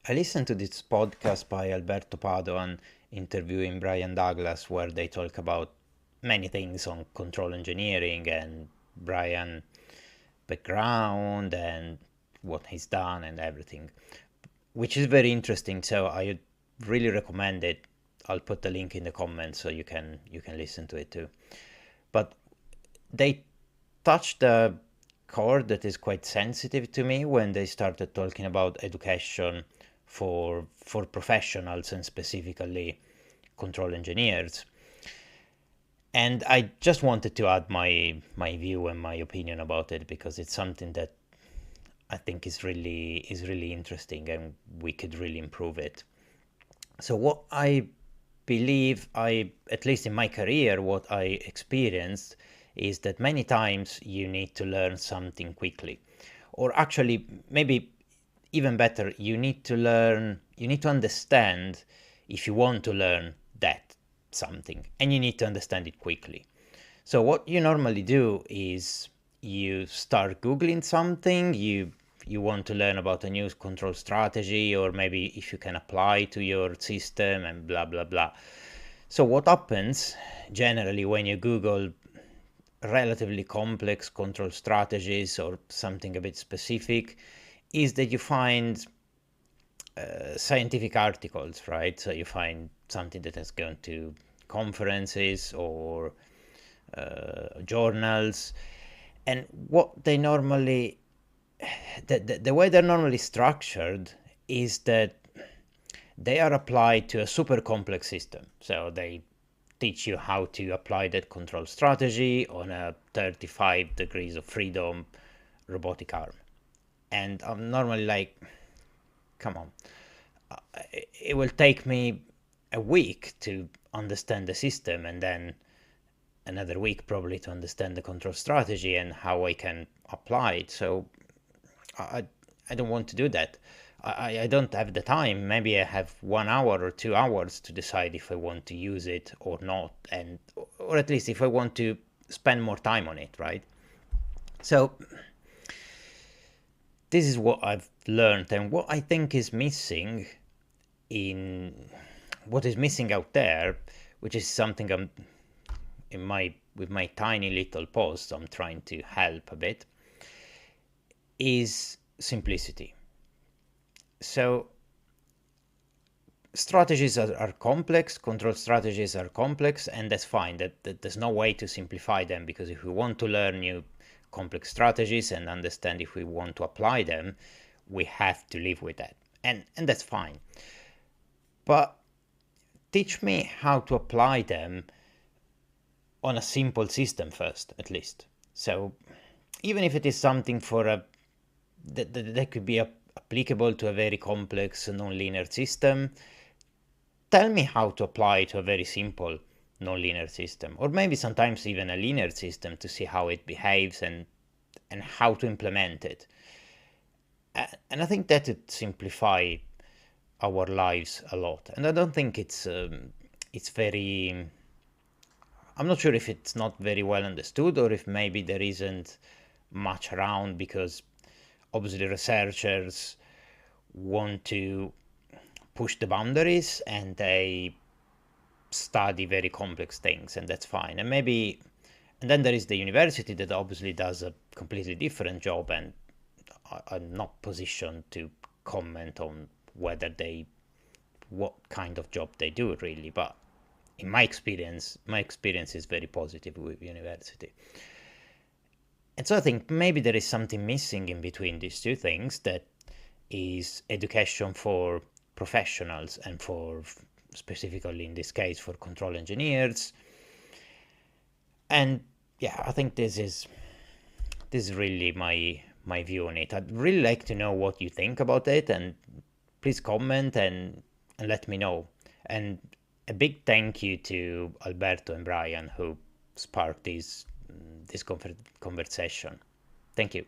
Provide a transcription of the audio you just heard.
I listened to this podcast by Alberto Padoan interviewing Brian Douglas, where they talk about many things on control engineering and Brian background and what he's done and everything, which is very interesting. So I really recommend it. I'll put the link in the comments so you can listen to it too. But they touched a chord that is quite sensitive to me when they started talking about education for professionals and specifically control engineers. And I just wanted to add my view and my opinion about it because it's something that I think is really interesting and we could really improve it. So what I believe, at least in my career, what I experienced is that many times you need to learn something quickly, or actually maybe even better, you need to understand if you want to learn that something, and you need to understand it quickly. So what you normally do is you start Googling something, you want to learn about a new control strategy, or maybe if you can apply to your system and blah, blah, blah. So what happens generally when you Google relatively complex control strategies or something a bit specific is that you find scientific articles, right? So you find something that has gone to conferences or journals, and what they normally, the way they're normally structured is that they are applied to a super complex system. So they teach you how to apply that control strategy on a 35 degrees of freedom robotic arm. And I'm normally like, come on, it will take me a week to understand the system and then another week probably to understand the control strategy and how I can apply it. So I, I don't want to do that. I don't have the time. Maybe I have 1 hour or 2 hours to decide if I want to use it or not, and or at least if I want to spend more time on it, right? So this is what I've learned, and what I think is missing in what is missing out there, which is something I'm in my with my tiny little post I'm trying to help a bit, is simplicity. So strategies are complex, control strategies are complex, and that's fine. That there's no way to simplify them, because if we want to learn new complex strategies and understand if we want to apply them, we have to live with that. And that's fine. But teach me how to apply them on a simple system first, at least. So even if it is something for a that could be applicable to a very complex nonlinear system, tell me how to apply it to a very simple nonlinear system, or maybe sometimes even a linear system, to see how it behaves and how to implement it. And I think that would simplify our lives a lot. And I don't think it's very. I'm not sure if it's not very well understood, or if maybe there isn't much around, because obviously researchers want to push the boundaries and they study very complex things, and that's fine. And then there is the university that obviously does a completely different job, and I'm not positioned to comment on what kind of job they do really, but in my experience is very positive with university. And so I think maybe there is something missing in between these two things, that is education for professionals and for, specifically in this case, for control engineers. And yeah, I think this is really my view on it. I'd really like to know what you think about it, and please comment and let me know. And a big thank you to Alberto and Brian, who sparked this conversation. Thank you.